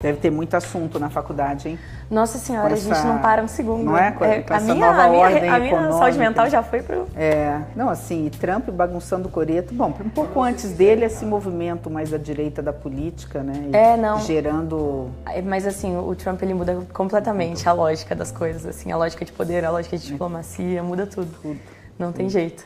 Deve ter muito assunto na faculdade, hein? Nossa senhora, a gente não para um segundo. Não é? Com essa nova ordem a minha saúde mental já foi pro... Não, assim, Trump bagunçando o coreto. Bom, um pouco antes dele, esse movimento mais à direita da política, né? Gerando... Mas assim, o Trump, ele muda completamente a lógica das coisas, assim, a lógica de poder, a lógica de diplomacia, muda tudo. Não tem jeito.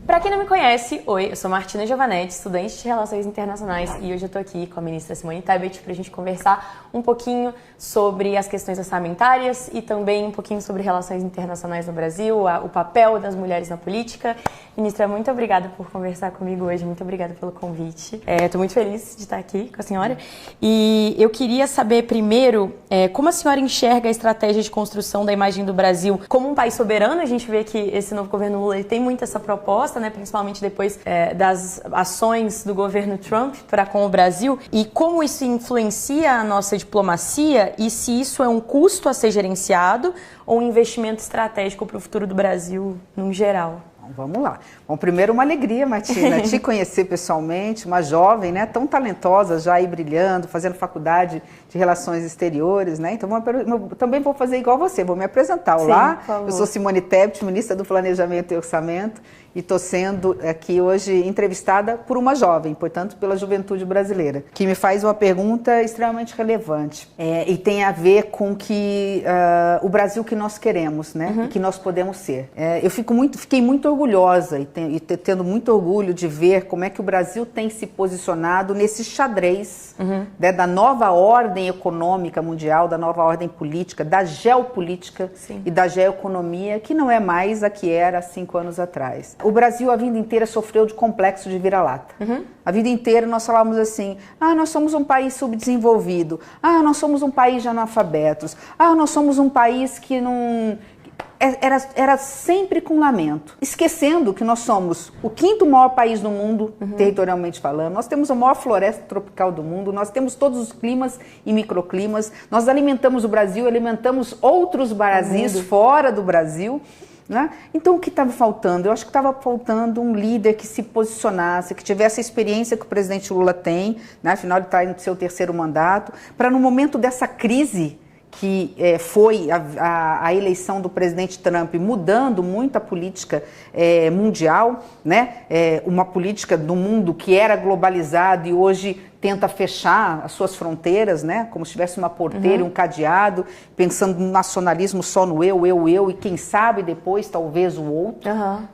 Para quem não me conhece, oi, eu sou Martina Giovanetti, estudante de Relações Internacionais, e hoje eu tô aqui com a ministra Simone Tebet pra gente conversar um pouquinho sobre as questões orçamentárias e também um pouquinho sobre relações internacionais no Brasil, o papel das mulheres na política. Ministra, muito obrigada por conversar comigo hoje, muito obrigada pelo convite. Tô muito feliz de estar aqui com a senhora. E eu queria saber primeiro como a senhora enxerga a estratégia de construção da imagem do Brasil como um país soberano. A gente vê que esse novo governo Lula ele tem muito essa proposta, né, principalmente depois das ações do governo Trump para com o Brasil, e como isso influencia a nossa diplomacia e se isso é um custo a ser gerenciado ou um investimento estratégico para o futuro do Brasil no geral. Vamos lá. Bom, primeiro uma alegria, Martina, te conhecer pessoalmente, uma jovem, né, tão talentosa, já aí brilhando, fazendo faculdade de Relações Exteriores, né? Então, eu também vou fazer igual você, vou me apresentar. Olá, eu sou Simone Tebet, ministra do Planejamento e Orçamento, e estou sendo aqui hoje entrevistada por uma jovem, portanto, pela juventude brasileira, que me faz uma pergunta extremamente relevante e tem a ver com o Brasil que nós queremos, né? E que nós podemos ser. Eu fiquei muito orgulhosa e tendo muito orgulho de ver como é que o Brasil tem se posicionado nesse xadrez né, da nova ordem econômica mundial, da nova ordem política, da geopolítica e da geoeconomia, que não é mais a que era há 5 anos atrás. O Brasil a vida inteira sofreu de complexo de vira-lata. A vida inteira nós falávamos assim, nós somos um país subdesenvolvido, nós somos um país de analfabetos, nós somos um país que não... Era sempre com lamento, esquecendo que nós somos o 5º maior país do mundo, territorialmente falando, nós temos a maior floresta tropical do mundo, nós temos todos os climas e microclimas, nós alimentamos o Brasil, alimentamos outros Brasis fora do Brasil, né? Então o que estava faltando? Eu acho que estava faltando um líder que se posicionasse, que tivesse a experiência que o presidente Lula tem, né? Afinal ele está no seu 3º mandato, para no momento dessa crise que foi a eleição do presidente Trump mudando muito a política mundial, né? Uma política do mundo que era globalizado e hoje tenta fechar as suas fronteiras, né? Como se tivesse uma porteira e um cadeado, pensando no nacionalismo só no eu, e quem sabe depois talvez o outro,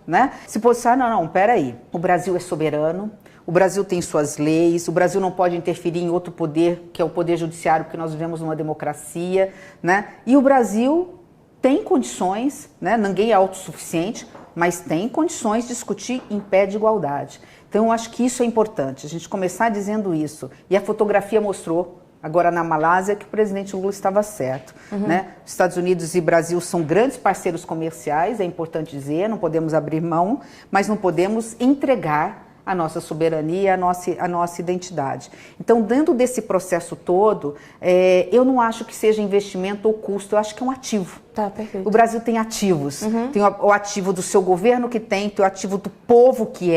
né? Se posicionar, não, peraí, o Brasil é soberano, o Brasil tem suas leis, o Brasil não pode interferir em outro poder, que é o poder judiciário, porque nós vivemos numa democracia, né? E o Brasil tem condições, né? Ninguém é autossuficiente, mas tem condições de discutir em pé de igualdade. Então, eu acho que isso é importante, a gente começar dizendo isso. E a fotografia mostrou, agora na Malásia, que o presidente Lula estava certo. Né? Os Estados Unidos e Brasil são grandes parceiros comerciais, é importante dizer, não podemos abrir mão, mas não podemos entregar a nossa soberania, a nossa identidade. Então, dentro desse processo todo, eu não acho que seja investimento ou custo, eu acho que é um ativo. Tá, perfeito. O Brasil tem ativos, tem o ativo do seu governo que tem o ativo do povo que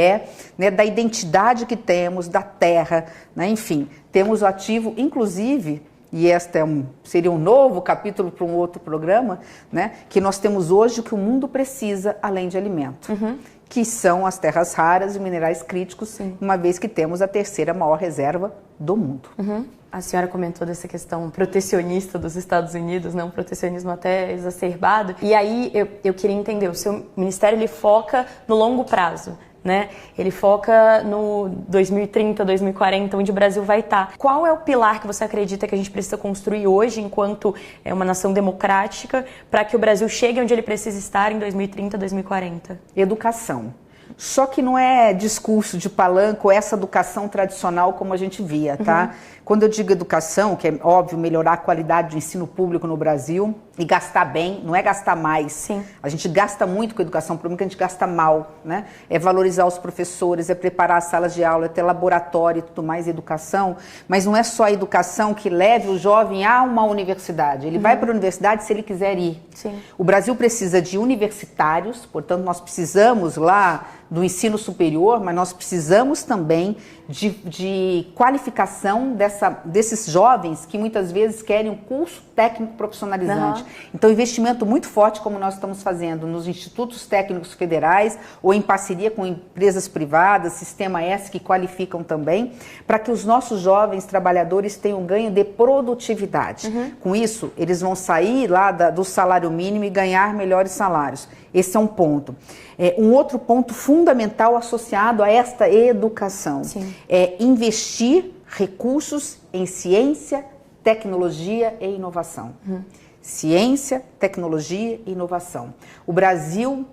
né, da identidade que temos, da terra, né, enfim, temos o ativo, inclusive, e este seria um novo capítulo para um outro programa, né, que nós temos hoje o que o mundo precisa além de alimento. Que são as terras raras e minerais críticos, uma vez que temos a 3ª maior reserva do mundo. A senhora comentou dessa questão protecionista dos Estados Unidos, né? Um protecionismo até exacerbado. E aí eu queria entender, o seu ministério ele foca no longo prazo, né? Ele foca no 2030, 2040, onde o Brasil vai estar. Qual é o pilar que você acredita que a gente precisa construir hoje, enquanto uma nação democrática, para que o Brasil chegue onde ele precisa estar em 2030, 2040? Educação. Só que não é discurso de palanque ou essa educação tradicional como a gente via, tá? Quando eu digo educação, que é óbvio melhorar a qualidade do ensino público no Brasil e gastar bem, não é gastar mais. A gente gasta muito com a educação pública, a gente gasta mal, né? É valorizar os professores, é preparar as salas de aula, é ter laboratório e tudo mais, educação. Mas não é só a educação que leve o jovem a uma universidade. Ele vai para a universidade se ele quiser ir. O Brasil precisa de universitários, portanto nós precisamos lá do ensino superior, mas nós precisamos também de qualificação desses jovens que muitas vezes querem um curso técnico profissionalizante. Então, investimento muito forte, como nós estamos fazendo nos institutos técnicos federais ou em parceria com empresas privadas, Sistema S, que qualificam também, para que os nossos jovens trabalhadores tenham ganho de produtividade. Com isso, eles vão sair lá do salário mínimo e ganhar melhores salários. Esse é um ponto. Um outro ponto fundamental associado a esta educação é investir recursos em ciência, tecnologia e inovação. Ciência, tecnologia e inovação. O Brasil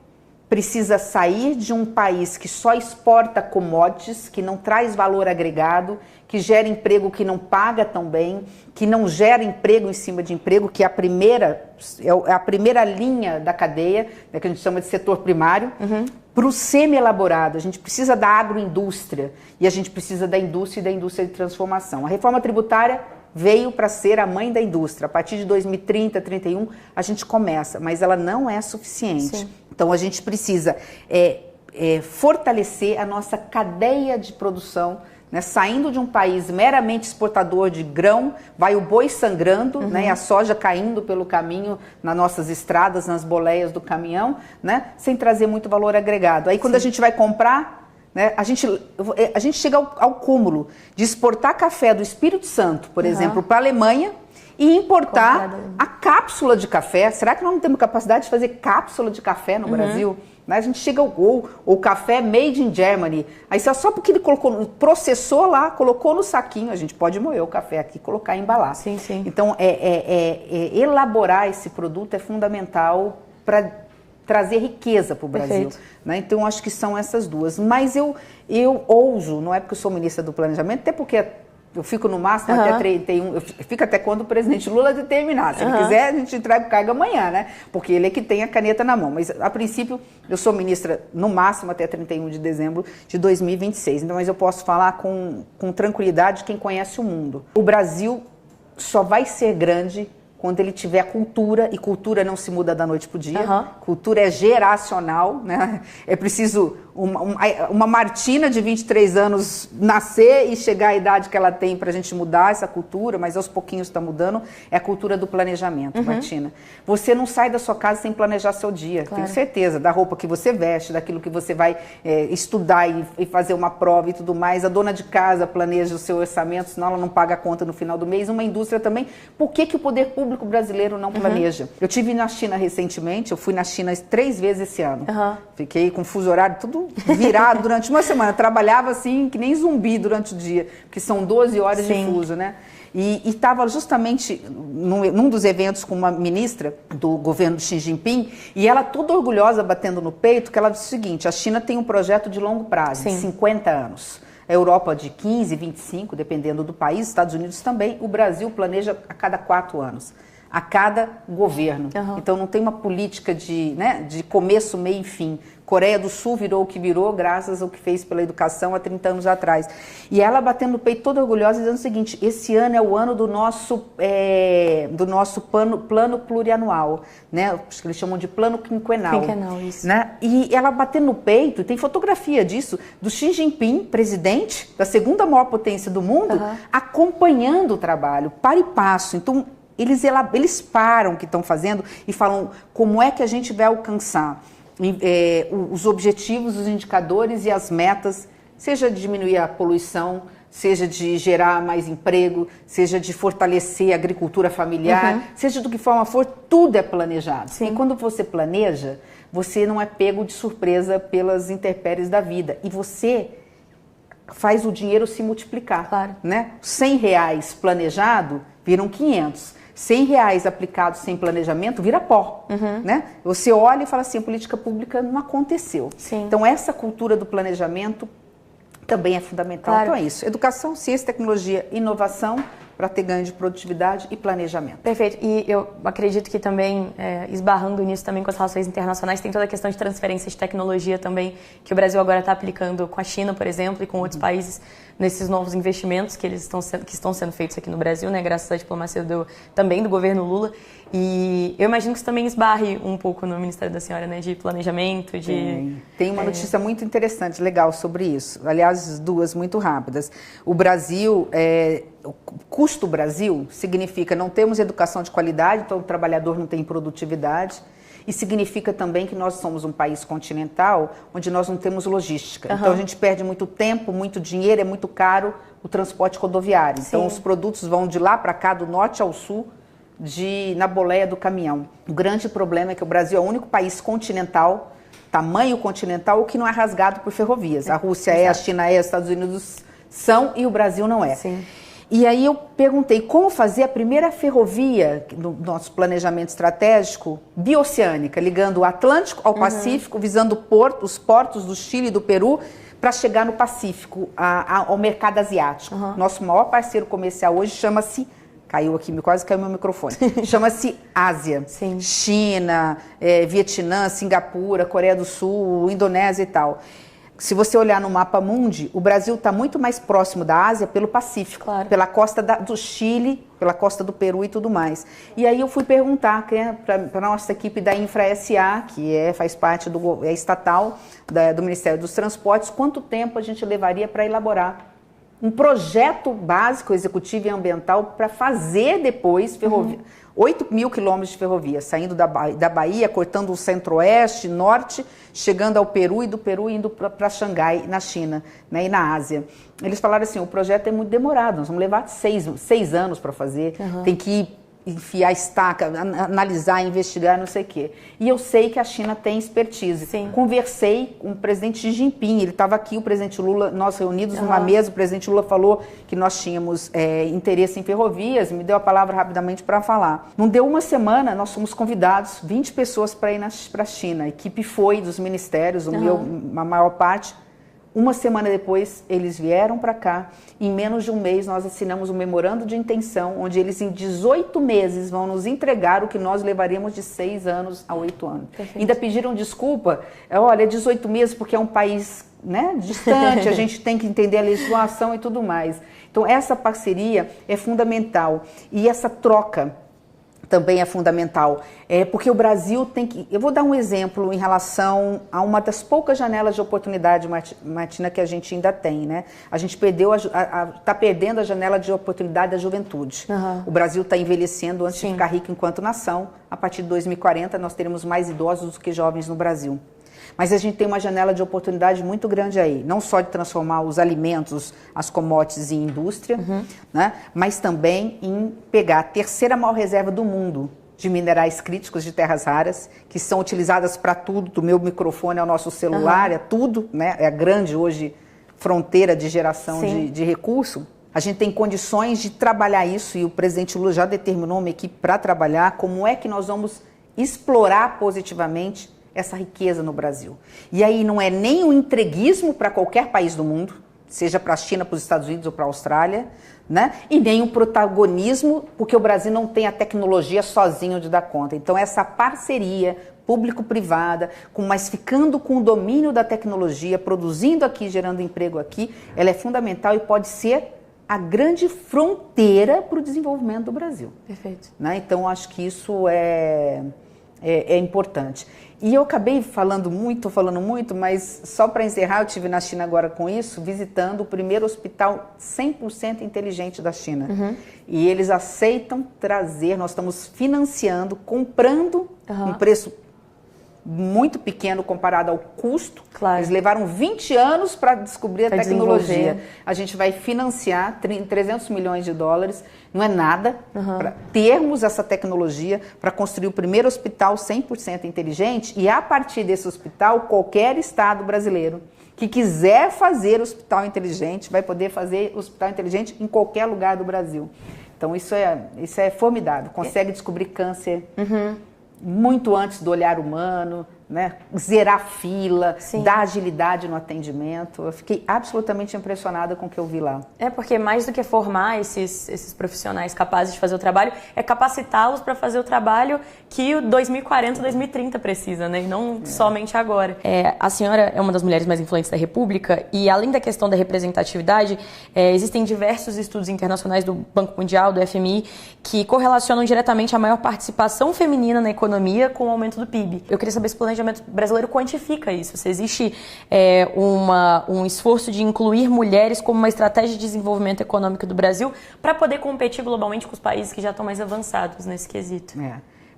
precisa sair de um país que só exporta commodities, que não traz valor agregado, que gera emprego que não paga tão bem, que não gera emprego em cima de emprego, que é a primeira linha da cadeia, né, que a gente chama de setor primário, para o semi-elaborado. A gente precisa da agroindústria e a gente precisa da indústria e da indústria de transformação. A reforma tributária veio para ser a mãe da indústria. A partir de 2030, 2031, a gente começa, mas ela não é suficiente. Sim. Então, a gente precisa fortalecer a nossa cadeia de produção, né? Saindo de um país meramente exportador de grão, vai o boi sangrando, né? E a soja caindo pelo caminho nas nossas estradas, nas boleias do caminhão, né? Sem trazer muito valor agregado. Aí, quando a gente vai comprar, né, a gente chega ao cúmulo de exportar café do Espírito Santo, por exemplo, para a Alemanha e importar a cápsula de café. Será que nós não temos capacidade de fazer cápsula de café no Brasil? Né? A gente chega ao café made in Germany. Aí só porque ele processou lá, colocou no saquinho, a gente pode moer o café aqui e colocar e embalar. Sim, sim. Então, elaborar esse produto é fundamental para trazer riqueza para o Brasil. Né? Então, acho que são essas duas. Mas eu ouso, não é porque eu sou ministra do Planejamento, até porque eu fico no máximo até 31, eu fico até quando o presidente Lula determinar. Se ele quiser, a gente entrega o cargo amanhã, né? Porque ele é que tem a caneta na mão. Mas, a princípio, eu sou ministra no máximo até 31 de dezembro de 2026. Então, mas eu posso falar com tranquilidade quem conhece o mundo. O Brasil só vai ser grande quando ele tiver cultura, e cultura não se muda da noite para o dia, cultura é geracional, né? É preciso uma Martina de 23 anos nascer e chegar à idade que ela tem para a gente mudar essa cultura, mas aos pouquinhos está mudando, é a cultura do planejamento, Martina. Você não sai da sua casa sem planejar seu dia, tenho certeza, da roupa que você veste, daquilo que você vai estudar e fazer uma prova e tudo mais. A dona de casa planeja o seu orçamento, senão ela não paga a conta no final do mês. Uma indústria também. Por que o poder público brasileiro não planeja? Eu estive na China recentemente, eu fui na China 3 vezes esse ano. Fiquei com fuso horário tudo virado durante uma semana. Trabalhava assim, que nem zumbi durante o dia, porque são 12 horas de fuso, né? E estava justamente num dos eventos com uma ministra do governo de Xi Jinping, e ela toda orgulhosa, batendo no peito, que ela disse o seguinte: a China tem um projeto de longo prazo, de 50 anos. A Europa de 15, 25, dependendo do país, Estados Unidos também. O Brasil planeja a cada 4 anos. A cada governo. Então não tem uma política de começo, meio e fim. Coreia do Sul virou o que virou graças ao que fez pela educação há 30 anos atrás. E ela batendo no peito toda orgulhosa, dizendo o seguinte: esse ano é o ano do nosso plano plurianual, né? Acho que eles chamam de plano quinquenal. Quinquenal, isso. Né? E ela batendo no peito, tem fotografia disso, do Xi Jinping, presidente da segunda maior potência do mundo, acompanhando o trabalho, para e passo. Então, eles param o que estão fazendo e falam como é que a gente vai alcançar os objetivos, os indicadores e as metas, seja de diminuir a poluição, seja de gerar mais emprego, seja de fortalecer a agricultura familiar, seja do que forma for, tudo é planejado. E quando você planeja, você não é pego de surpresa pelas intempéries da vida. E você faz o dinheiro se multiplicar. Né? R$100 planejado viram 500. R$100 aplicados sem planejamento vira pó, né? Você olha e fala assim, a política pública não aconteceu. Então, essa cultura do planejamento também é fundamental. Então, é isso. Educação, ciência, tecnologia, inovação, para ter ganho de produtividade e planejamento. Perfeito. E eu acredito que também, esbarrando nisso também com as relações internacionais, tem toda a questão de transferência de tecnologia também, que o Brasil agora está aplicando com a China, por exemplo, e com outros países, nesses novos investimentos que estão sendo feitos aqui no Brasil, né, graças à diplomacia também do governo Lula. E eu imagino que isso também esbarre um pouco no Ministério da Senhora, né, de planejamento, Tem uma notícia muito interessante, legal sobre isso. Aliás, duas muito rápidas. O Brasil, o custo Brasil significa não temos educação de qualidade, então o trabalhador não tem produtividade. E significa também que nós somos um país continental, onde nós não temos logística. Então a gente perde muito tempo, muito dinheiro, é muito caro o transporte rodoviário. Então os produtos vão de lá para cá, do norte ao sul, na boleia do caminhão. O grande problema é que o Brasil é o único país continental, tamanho continental, que não é rasgado por ferrovias. A Rússia a China os Estados Unidos são e o Brasil não é. Sim. E aí eu perguntei como fazer a primeira ferrovia no nosso planejamento estratégico bioceânica, ligando o Atlântico ao Pacífico, visando os portos do Chile e do Peru, para chegar no Pacífico, ao mercado asiático. Nosso maior parceiro comercial hoje chama-se, quase caiu meu microfone, chama-se Ásia. Sim. China, Vietnã, Singapura, Coreia do Sul, Indonésia e tal. Se você olhar no mapa mundi, o Brasil está muito mais próximo da Ásia pelo Pacífico, pela costa do Chile, pela costa do Peru e tudo mais. E aí eu fui perguntar para a nossa equipe da Infra SA, que faz parte é estatal do Ministério dos Transportes, quanto tempo a gente levaria para elaborar um projeto básico, executivo e ambiental para fazer depois ferrovia. 8.000 quilômetros de ferrovia, saindo da Bahia, cortando o centro-oeste, norte, chegando ao Peru e do Peru indo para Xangai, na China, né, e na Ásia. Eles falaram assim, o projeto é muito demorado, nós vamos levar 6 anos para fazer, tem que enfiar a estaca, analisar, investigar, não sei o quê. E eu sei que a China tem expertise. Sim. Conversei com o presidente Xi Jinping, ele estava aqui, o presidente Lula, nós reunidos numa mesa, o presidente Lula falou que nós tínhamos interesse em ferrovias, me deu a palavra rapidamente para falar. Não deu uma semana, nós fomos convidados, 20 pessoas para ir para a China. A equipe foi dos ministérios, a maior parte. Uma semana depois, eles vieram para cá. Em menos de um mês, nós assinamos um memorando de intenção, onde eles, em 18 meses, vão nos entregar o que nós levaríamos de 6 anos a 8 anos. Perfeito. Ainda pediram desculpa. Olha, 18 meses porque é um país, né, distante, a gente tem que entender a legislação e tudo mais. Então, essa parceria é fundamental. E essa troca também é fundamental, porque o Brasil tem que... Eu vou dar um exemplo em relação a uma das poucas janelas de oportunidade, Martina, que a gente ainda tem, né? A gente está perdendo a janela de oportunidade da juventude. O Brasil está envelhecendo antes de ficar rico enquanto nação. A partir de 2040, nós teremos mais idosos do que jovens no Brasil. Mas a gente tem uma janela de oportunidade muito grande aí, não só de transformar os alimentos, as commodities em indústria, né, mas também em pegar a terceira maior reserva do mundo de minerais críticos de terras raras, que são utilizadas para tudo, do meu microfone ao nosso celular, é tudo, né, é a grande hoje fronteira de geração de recurso. A gente tem condições de trabalhar isso e o presidente Lula já determinou uma equipe para trabalhar como é que nós vamos explorar positivamente essa riqueza no Brasil. E aí não é nem um entreguismo para qualquer país do mundo, seja para a China, para os Estados Unidos ou para a Austrália, né? E nem um protagonismo, porque o Brasil não tem a tecnologia sozinho de dar conta. Então essa parceria público-privada, mas ficando com o domínio da tecnologia, produzindo aqui, gerando emprego aqui, ela é fundamental e pode ser a grande fronteira para o desenvolvimento do Brasil. Perfeito. Né? Então acho que isso é importante. E eu acabei falando muito, mas só para encerrar, eu estive na China agora com isso, visitando o primeiro hospital 100% inteligente da China. E eles aceitam trazer, nós estamos financiando, comprando um preço muito pequeno comparado ao custo. Claro. Eles levaram 20 anos para descobrir a tecnologia. A gente vai financiar 300 milhões de dólares, não é nada, para termos essa tecnologia, para construir o primeiro hospital 100% inteligente, e a partir desse hospital, qualquer estado brasileiro que quiser fazer hospital inteligente, vai poder fazer hospital inteligente em qualquer lugar do Brasil. Então isso é formidável, consegue descobrir câncer muito antes do olhar humano, né, zerar fila, Sim. dar agilidade no atendimento. Eu fiquei absolutamente impressionada com o que eu vi lá. Porque mais do que formar esses profissionais capazes de fazer o trabalho, é capacitá-los para fazer o trabalho que o 2040, 2030 precisa, né? E não somente agora. A senhora é uma das mulheres mais influentes da República e, além da questão da representatividade, existem diversos estudos internacionais do Banco Mundial, do FMI, que correlacionam diretamente a maior participação feminina na economia com o aumento do PIB. Eu queria saber se o planejamento brasileiro quantifica isso. Se existe um esforço de incluir mulheres como uma estratégia de desenvolvimento econômico do Brasil para poder competir globalmente com os países que já estão mais avançados nesse quesito.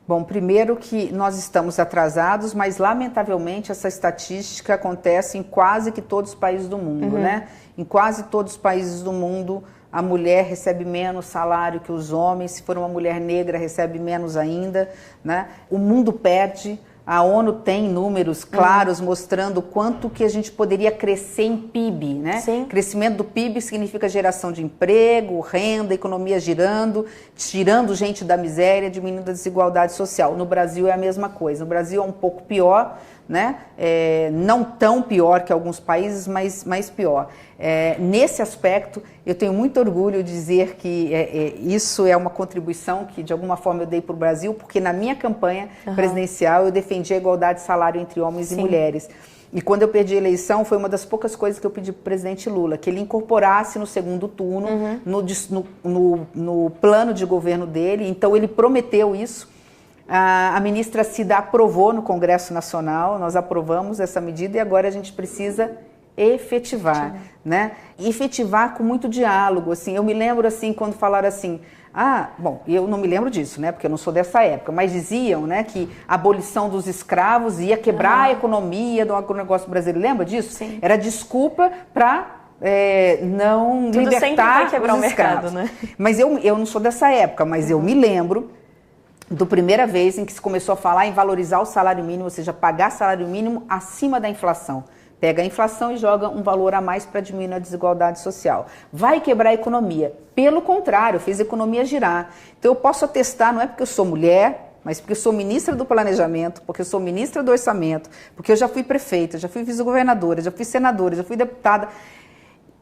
Bom, primeiro que nós estamos atrasados, mas lamentavelmente essa estatística acontece em quase que todos os países do mundo, né? Em quase todos os países do mundo, a mulher recebe menos salário que os homens, se for uma mulher negra recebe menos ainda, né? O mundo perde. A ONU tem números claros mostrando quanto que a gente poderia crescer em PIB, né? Sim. Crescimento do PIB significa geração de emprego, renda, economia girando, tirando gente da miséria, diminuindo a desigualdade social. No Brasil é a mesma coisa. No Brasil é um pouco pior, né? Não tão pior que alguns países, mas pior. Nesse aspecto, eu tenho muito orgulho de dizer que isso é uma contribuição que, de alguma forma, eu dei para o Brasil, porque na minha campanha presidencial eu defendi a igualdade de salário entre homens e mulheres. E quando eu perdi a eleição, foi uma das poucas coisas que eu pedi para o presidente Lula, que ele incorporasse no segundo turno, no plano de governo dele. Então, ele prometeu isso. A ministra Cida aprovou no Congresso Nacional, nós aprovamos essa medida e agora a gente precisa efetivar, né? Efetivar com muito diálogo, assim. Eu me lembro, assim, quando falaram assim, bom, eu não me lembro disso, né, porque eu não sou dessa época, mas diziam, né, que a abolição dos escravos ia quebrar a economia do agronegócio brasileiro. Lembra disso? Sim. Era desculpa para não Tudo libertar sempre vai quebrar os o mercado, escravos. né? Mas eu não sou dessa época, mas eu me lembro da primeira vez em que se começou a falar em valorizar o salário mínimo, ou seja, pagar salário mínimo acima da inflação. Pega a inflação e joga um valor a mais para diminuir a desigualdade social. Vai quebrar a economia. Pelo contrário, fez a economia girar. Então eu posso atestar, não é porque eu sou mulher, mas porque eu sou ministra do Planejamento, porque eu sou ministra do Orçamento, porque eu já fui prefeita, já fui vice-governadora, já fui senadora, já fui deputada,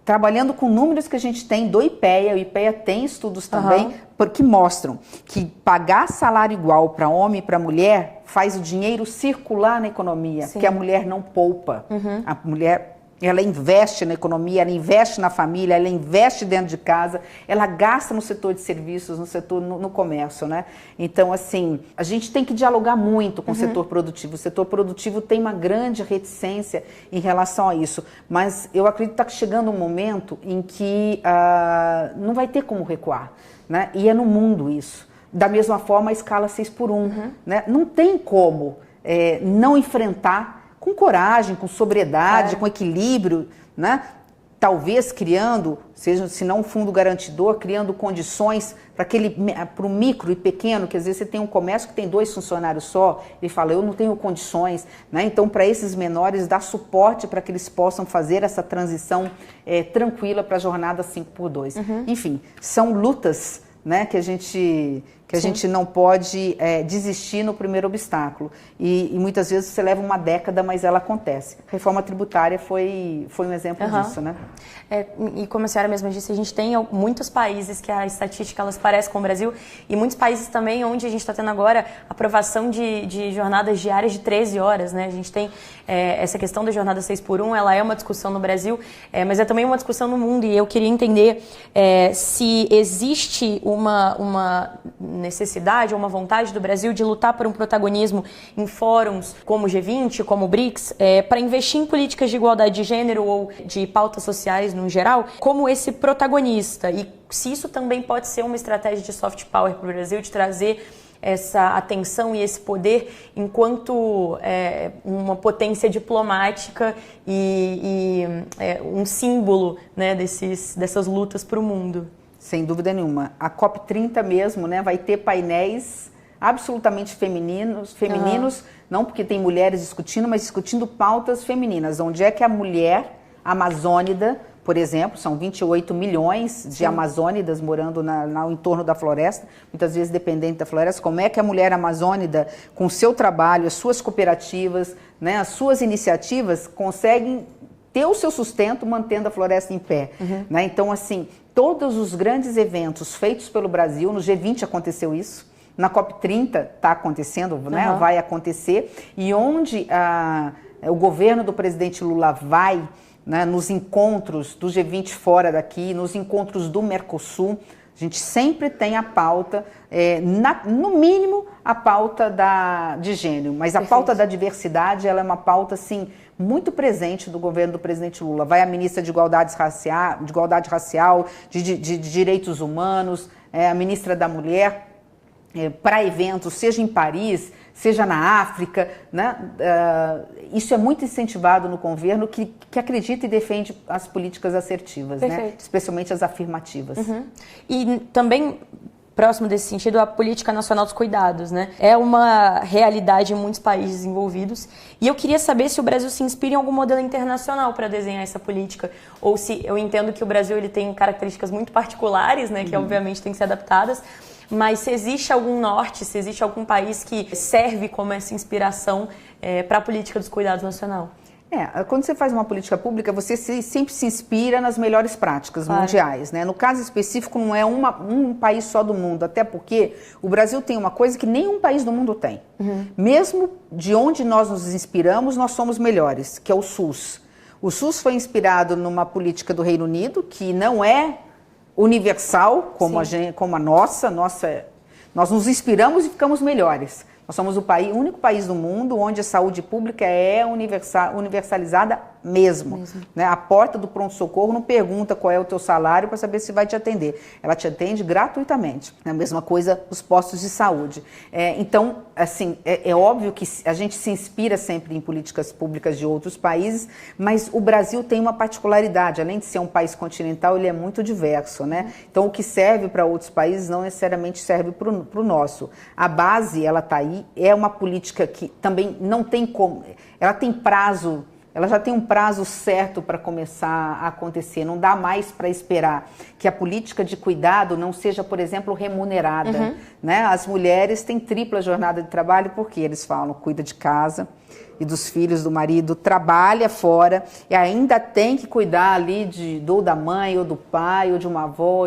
trabalhando com números que a gente tem do IPEA. O IPEA tem estudos também que mostram que pagar salário igual para homem e para mulher faz o dinheiro circular na economia, que a mulher não poupa. A mulher, ela investe na economia, ela investe na família, ela investe dentro de casa, ela gasta no setor de serviços, no setor, no comércio, né? Então, assim, a gente tem que dialogar muito com o setor produtivo. O setor produtivo tem uma grande reticência em relação a isso, mas eu acredito que está chegando um momento em que não vai ter como recuar, né? E é no mundo isso. Da mesma forma, a escala 6x1, né? Não tem como não enfrentar com coragem, com sobriedade, com equilíbrio, né? Talvez criando, se não um fundo garantidor, criando condições para o micro e pequeno, que às vezes você tem um comércio que tem 2 funcionários só, ele fala, eu não tenho condições, né? Então, para esses menores, dar suporte para que eles possam fazer essa transição tranquila para a jornada 5x2. Enfim, são lutas, né, que a gente não pode desistir no primeiro obstáculo. E muitas vezes você leva uma década, mas ela acontece. A reforma tributária foi um exemplo disso, né? E como a senhora mesma disse, a gente tem muitos países que a estatística elas parece com o Brasil e muitos países também onde a gente está tendo agora aprovação de jornadas diárias de 13 horas, né? A gente tem essa questão da jornada 6x1, ela é uma discussão no Brasil, mas é também uma discussão no mundo e eu queria entender se existe uma necessidade ou uma vontade do Brasil de lutar por um protagonismo em fóruns como o G20, como o BRICS, para investir em políticas de igualdade de gênero ou de pautas sociais no geral, como esse protagonista. E se isso também pode ser uma estratégia de soft power para o Brasil, de trazer essa atenção e esse poder enquanto uma potência diplomática e um símbolo, né, dessas lutas para o mundo. Sem dúvida nenhuma. A COP30 mesmo, né, vai ter painéis absolutamente femininos, não porque tem mulheres discutindo, mas discutindo pautas femininas. Onde é que a mulher amazônida, por exemplo, são 28 milhões de amazônidas morando no entorno da floresta, muitas vezes dependente da floresta. Como é que a mulher amazônida, com o seu trabalho, as suas cooperativas, né, as suas iniciativas, conseguem ter o seu sustento mantendo a floresta em pé? Né? Então, assim, todos os grandes eventos feitos pelo Brasil, no G20 aconteceu isso, na COP30 está acontecendo, né, vai acontecer, e onde o governo do presidente Lula vai, né, nos encontros do G20 fora daqui, nos encontros do Mercosul, a gente sempre tem a pauta, no mínimo, a pauta de gênero, mas a pauta da diversidade, ela é uma pauta, assim, muito presente do governo do presidente Lula. Vai a ministra de Igualdade Racial, de Direitos Humanos, a ministra da Mulher, para eventos, seja em Paris, seja na África, né? Isso é muito incentivado no governo que acredita e defende as políticas assertivas, né? Especialmente as afirmativas. E também, próximo desse sentido, a Política Nacional dos Cuidados, né? É uma realidade em muitos países desenvolvidos, e eu queria saber se o Brasil se inspira em algum modelo internacional para desenhar essa política, ou se eu entendo que o Brasil ele tem características muito particulares, né? Que obviamente têm que ser adaptadas, mas se existe algum norte, se existe algum país que serve como essa inspiração para a política dos cuidados nacional? Quando você faz uma política pública, você sempre se inspira nas melhores práticas mundiais, né? No caso específico, não é um país só do mundo, até porque o Brasil tem uma coisa que nenhum país do mundo tem. Mesmo de onde nós nos inspiramos, nós somos melhores, que é o SUS. O SUS foi inspirado numa política do Reino Unido, que não é universal, como a nossa, nós nos inspiramos e ficamos melhores. Nós somos o único país do mundo onde a saúde pública é universalizada mesmo. Né? A porta do pronto-socorro não pergunta qual é o teu salário para saber se vai te atender. Ela te atende gratuitamente. A mesma coisa os postos de saúde. Então, assim, é óbvio que a gente se inspira sempre em políticas públicas de outros países, mas o Brasil tem uma particularidade. Além de ser um país continental, ele é muito diverso, né? Então, o que serve para outros países não necessariamente serve para o nosso. A base, ela está aí. É uma política que também não tem como... Ela tem prazo... Ela já tem um prazo certo para começar a acontecer, não dá mais para esperar que a política de cuidado não seja, por exemplo, remunerada. Né? As mulheres têm tripla jornada de trabalho porque eles falam, cuida de casa e dos filhos, do marido, trabalha fora e ainda tem que cuidar ali ou da mãe, ou do pai, ou de uma avó,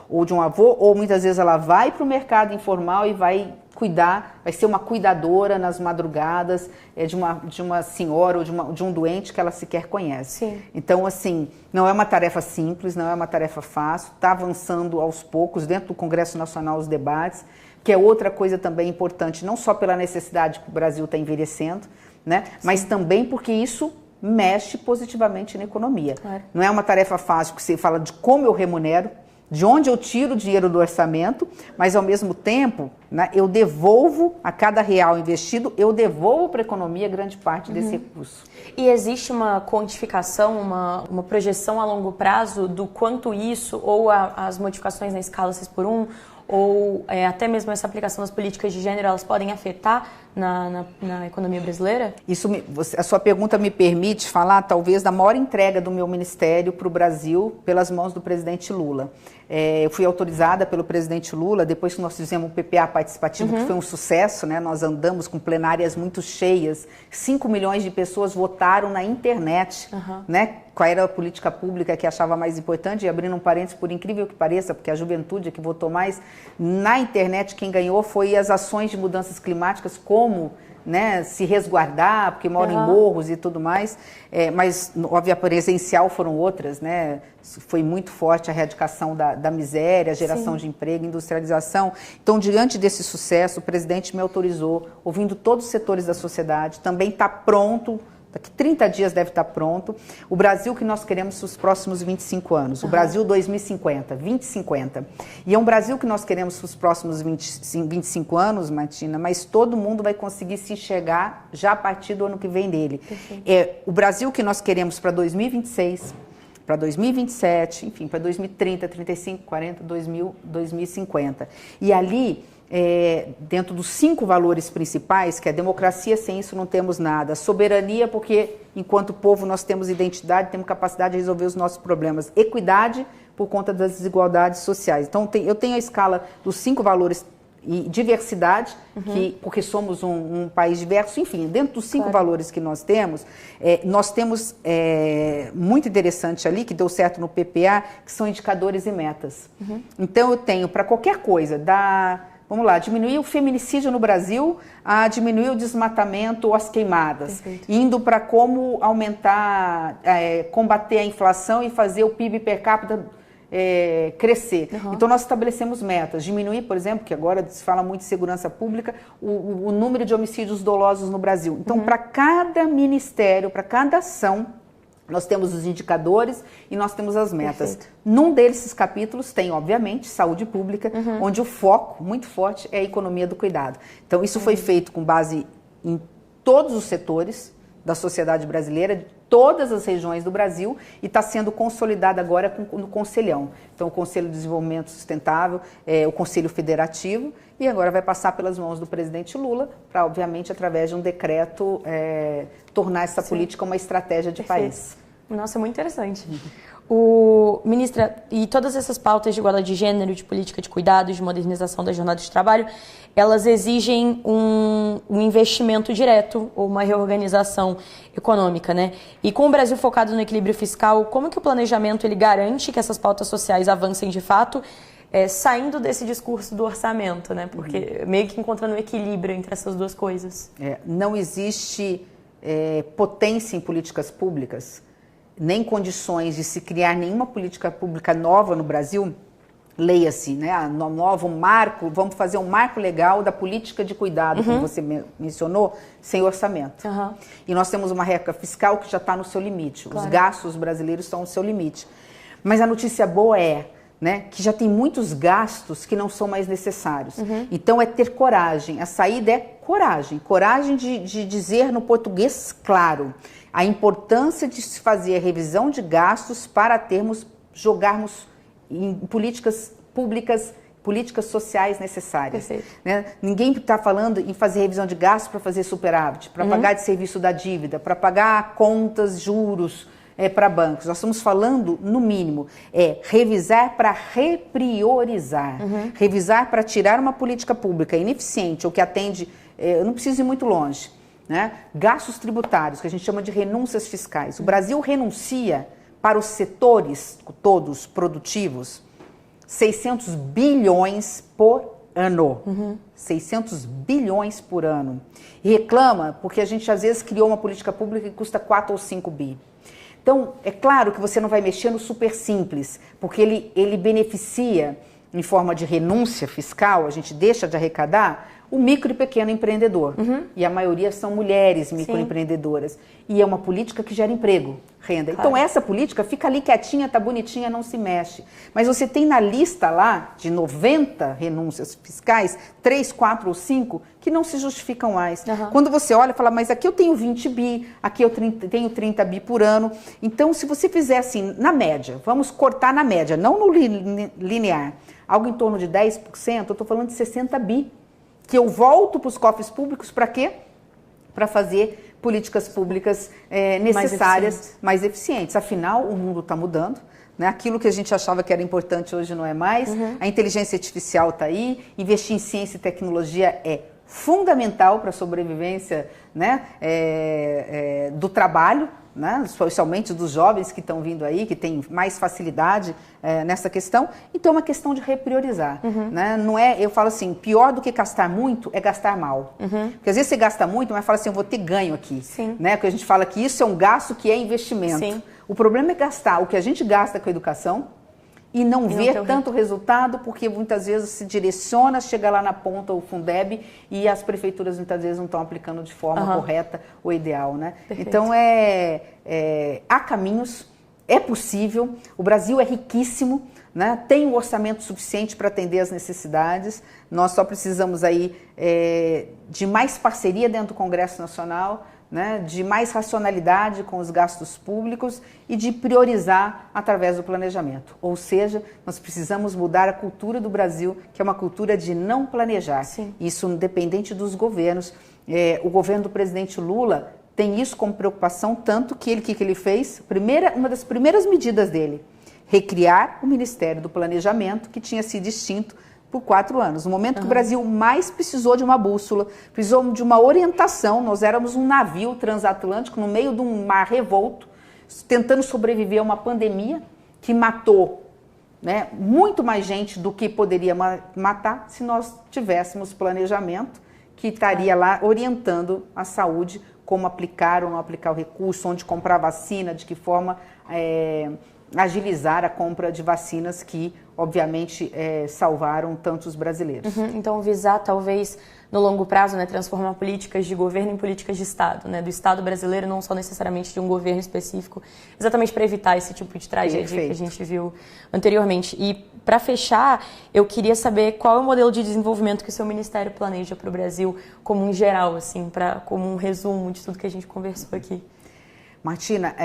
ou de um avô, ou muitas vezes ela vai para o mercado informal e vai cuidar, vai ser uma cuidadora nas madrugadas de uma senhora ou de um doente que ela sequer conhece. Então, assim, não é uma tarefa simples, não é uma tarefa fácil, está avançando aos poucos dentro do Congresso Nacional os debates, que é outra coisa também importante, não só pela necessidade que o Brasil está envelhecendo, né, mas também porque isso mexe positivamente na economia. Não é uma tarefa fácil, porque você fala de como eu remunero, de onde eu tiro o dinheiro do orçamento, mas ao mesmo tempo, né, eu devolvo a cada real investido, eu devolvo para a economia grande parte desse recurso. E existe uma quantificação, uma projeção a longo prazo do quanto isso, ou as modificações na escala 6x1, ou até mesmo essa aplicação das políticas de gênero, elas podem afetar na economia brasileira? A sua pergunta me permite falar, talvez, da maior entrega do meu ministério para o Brasil pelas mãos do presidente Lula. Eu fui autorizada pelo presidente Lula, depois que nós fizemos o PPA participativo, que foi um sucesso, né? Nós andamos com plenárias muito cheias, 5 milhões de pessoas votaram na internet, né? Qual era a política pública que achava mais importante, e abrindo um parênteses, por incrível que pareça, porque a juventude é que votou mais, na internet quem ganhou foi as ações de mudanças climáticas, como, né, se resguardar, porque moram em morros e tudo mais, mas óbvio, a presencial foram outras, né? Foi muito forte a erradicação da miséria, a geração de emprego, industrialização. Então, diante desse sucesso, o presidente me autorizou, ouvindo todos os setores da sociedade, também está pronto, daqui 30 dias deve estar pronto, o Brasil que nós queremos nos próximos 25 anos, o Brasil 2050, 2050. E é um Brasil que nós queremos nos próximos 25 anos, Martina, mas todo mundo vai conseguir se enxergar já a partir do ano que vem dele. O Brasil que nós queremos para 2026, para 2027, enfim, para 2030, 35, 40, 2050. E ali dentro dos 5 valores principais, que é democracia, sem isso não temos nada. Soberania, porque enquanto povo nós temos identidade, temos capacidade de resolver os nossos problemas. Equidade, por conta das desigualdades sociais. Então, eu tenho a escala dos 5 valores e diversidade, porque somos um país diverso, enfim, dentro dos 5 valores que nós temos muito interessante ali, que deu certo no PPA, que são indicadores e metas. Então, eu tenho para qualquer coisa, vamos lá, diminuir o feminicídio no Brasil, a diminuir o desmatamento ou as queimadas, indo para como aumentar, combater a inflação e fazer o PIB per capita crescer. Então nós estabelecemos metas, diminuir, por exemplo, que agora se fala muito de segurança pública, o número de homicídios dolosos no Brasil. Então para cada ministério, para cada ação, nós temos os indicadores e nós temos as metas. Num desses capítulos tem, obviamente, saúde pública, onde o foco muito forte é a economia do cuidado. Então isso foi feito com base em todos os setores da sociedade brasileira, de todas as regiões do Brasil, e está sendo consolidado agora no Conselhão. Então, o Conselho de Desenvolvimento Sustentável, o Conselho Federativo, e agora vai passar pelas mãos do presidente Lula, para, obviamente, através de um decreto, tornar essa política uma estratégia de país. Nossa, muito interessante. Ministra, e todas essas pautas de igualdade de gênero, de política de cuidados, de modernização da jornada de trabalho, elas exigem um investimento direto ou uma reorganização econômica, né? E com o Brasil focado no equilíbrio fiscal, como que o planejamento ele garante que essas pautas sociais avancem de fato, saindo desse discurso do orçamento, né? Porque meio que encontrando um equilíbrio entre essas duas coisas. Não existe potência em políticas públicas, nem condições de se criar nenhuma política pública nova no Brasil, leia-se, né, vamos fazer um marco legal da política de cuidado, como você mencionou, sem orçamento. E nós temos uma regra fiscal que já está no seu limite, os gastos brasileiros estão no seu limite. Mas a notícia boa né, que já tem muitos gastos que não são mais necessários. Então é ter coragem, a saída é coragem de dizer no português claro, a importância de se fazer a revisão de gastos para jogarmos em políticas públicas, políticas sociais necessárias. Né? Ninguém está falando em fazer revisão de gastos para fazer superávit, para pagar de serviço da dívida, para pagar contas, juros para bancos. Nós estamos falando, no mínimo, revisar para repriorizar, revisar para tirar uma política pública ineficiente ou que atende, eu não preciso ir muito longe, né? Gastos tributários, que a gente chama de renúncias fiscais. O Brasil renuncia para os setores todos produtivos 600 bilhões por ano. 600 bilhões por ano. E reclama porque a gente às vezes criou uma política pública que custa 4 ou 5 bi. Então, é claro que você não vai mexer no super simples, porque ele beneficia, em forma de renúncia fiscal, a gente deixa de arrecadar, o micro e pequeno empreendedor. E a maioria são mulheres microempreendedoras. E é uma política que gera emprego, renda. Então essa política fica ali quietinha, tá bonitinha, não se mexe. Mas você tem na lista lá de 90 renúncias fiscais, 3, 4 ou 5 que não se justificam mais. Quando você olha e fala, mas aqui eu tenho 20 bi, aqui eu tenho 30 bi por ano. Então se você fizer assim, na média, vamos cortar na média, não no linear, algo em torno de 10%, eu estou falando de 60 bi. Que eu volto para os cofres públicos para quê? Para fazer políticas públicas necessárias, mais eficientes. Afinal, o mundo está mudando. Né? Aquilo que a gente achava que era importante hoje não é mais. A inteligência artificial está aí. Investir em ciência e tecnologia é fundamental para a sobrevivência, né? Do trabalho, né? Especialmente dos jovens que estão vindo aí, que têm mais facilidade nessa questão. Então é uma questão de repriorizar. Né? Não é, eu falo assim, pior do que gastar muito é gastar mal. Porque às vezes você gasta muito, mas fala assim, eu vou ter ganho aqui. Né? Porque a gente fala que isso é um gasto que é investimento. O problema é gastar o que a gente gasta com a educação e não ver tanto resultado, porque muitas vezes se direciona, chega lá na ponta o Fundeb e as prefeituras muitas vezes não estão aplicando de forma correta ou ideal, né? Então há caminhos, é possível, o Brasil é riquíssimo, né? Tem um orçamento suficiente para atender as necessidades, nós só precisamos aí de mais parceria dentro do Congresso Nacional, né, de mais racionalidade com os gastos públicos e de priorizar através do planejamento. Ou seja, nós precisamos mudar a cultura do Brasil, que é uma cultura de não planejar. Sim. Isso independente dos governos. O governo do presidente Lula tem isso como preocupação, tanto que o que ele fez? Uma das primeiras medidas dele, recriar o Ministério do Planejamento, que tinha sido extinto por 4 anos. No momento que o Brasil mais precisou de uma bússola, precisou de uma orientação, nós éramos um navio transatlântico no meio de um mar revolto, tentando sobreviver a uma pandemia que matou, né, muito mais gente do que poderia matar se nós tivéssemos planejamento que estaria lá orientando a saúde, como aplicar ou não aplicar o recurso, onde comprar vacina, de que forma agilizar a compra de vacinas que, obviamente, salvaram tantos brasileiros. Então, visar, talvez, no longo prazo, né, transformar políticas de governo em políticas de Estado, né, do Estado brasileiro, não só necessariamente de um governo específico, exatamente para evitar esse tipo de tragédia que a gente viu anteriormente. E, para fechar, eu queria saber qual é o modelo de desenvolvimento que o seu ministério planeja para o Brasil, como um geral, assim, como um resumo de tudo que a gente conversou aqui. Martina,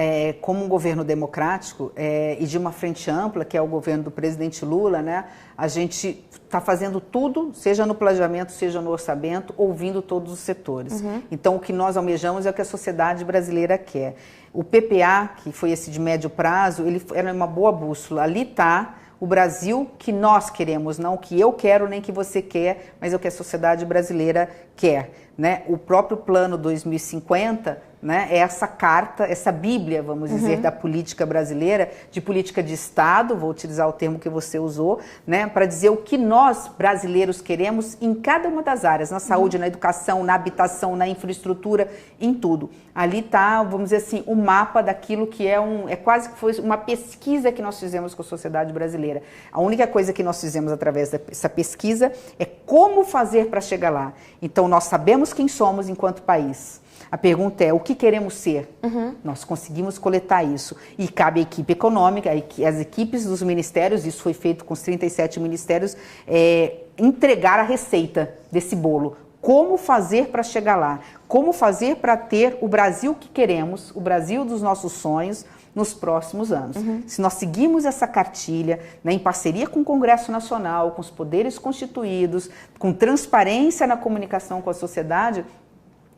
como um governo democrático e de uma frente ampla, que é o governo do presidente Lula, né, a gente está fazendo tudo, seja no planejamento, seja no orçamento, ouvindo todos os setores. Então, o que nós almejamos é o que a sociedade brasileira quer. O PPA, que foi esse de médio prazo, ele era uma boa bússola. Ali está o Brasil que nós queremos, não o que eu quero nem que você quer, mas é o que a sociedade brasileira quer, né? O próprio Plano 2050, né, é essa carta, essa bíblia, vamos dizer, da política brasileira, de política de Estado, vou utilizar o termo que você usou, né, para dizer o que nós brasileiros queremos em cada uma das áreas, na saúde, na educação, na habitação, na infraestrutura, em tudo. Ali está, vamos dizer assim, o mapa daquilo que é quase que foi uma pesquisa que nós fizemos com a sociedade brasileira. A única coisa que nós fizemos através dessa pesquisa é como fazer para chegar lá. Então, nós sabemos quem somos enquanto país. A pergunta é, o que queremos ser? Nós conseguimos coletar isso. E cabe à equipe econômica, as equipes dos ministérios, isso foi feito com os 37 ministérios, entregar a receita desse bolo. Como fazer para chegar lá? Como fazer para ter o Brasil que queremos, o Brasil dos nossos sonhos, nos próximos anos. Se nós seguirmos essa cartilha, né, em parceria com o Congresso Nacional, com os poderes constituídos, com transparência na comunicação com a sociedade,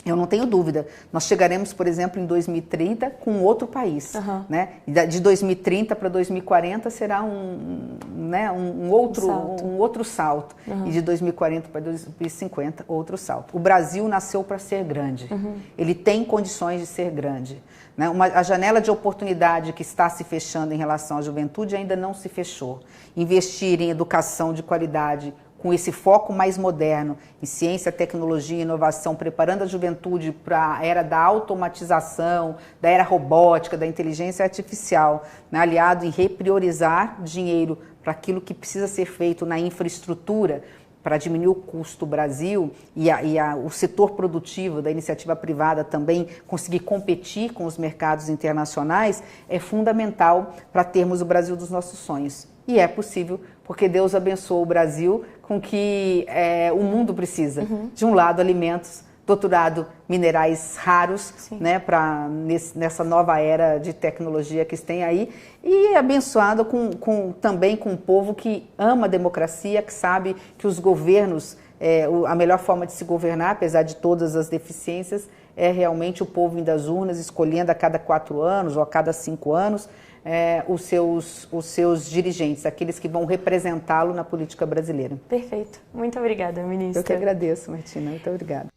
eu não tenho dúvida. Nós chegaremos, por exemplo, em 2030 com outro país. Né? De 2030 para 2040 será um outro salto. E de 2040 para 2050, outro salto. O Brasil nasceu para ser grande. Ele tem condições de ser grande. Né? A janela de oportunidade que está se fechando em relação à juventude ainda não se fechou. Investir em educação de qualidade, com esse foco mais moderno em ciência, tecnologia e inovação, preparando a juventude para a era da automatização, da era robótica, da inteligência artificial, né? Aliado em repriorizar dinheiro para aquilo que precisa ser feito na infraestrutura, para diminuir o custo do Brasil e o setor produtivo da iniciativa privada também conseguir competir com os mercados internacionais, é fundamental para termos o Brasil dos nossos sonhos. E é possível, porque Deus abençoou o Brasil com que o mundo precisa. De um lado, alimentos, do outro lado, minerais raros, né, nessa nova era de tecnologia que tem aí, e abençoado também com um povo que ama a democracia, que sabe que os governos, a melhor forma de se governar, apesar de todas as deficiências, é realmente o povo indo às urnas, escolhendo a cada 4 anos ou a cada 5 anos, os seus dirigentes, aqueles que vão representá-lo na política brasileira. Perfeito. Muito obrigada, ministra. Eu que agradeço, Martina. Muito obrigada.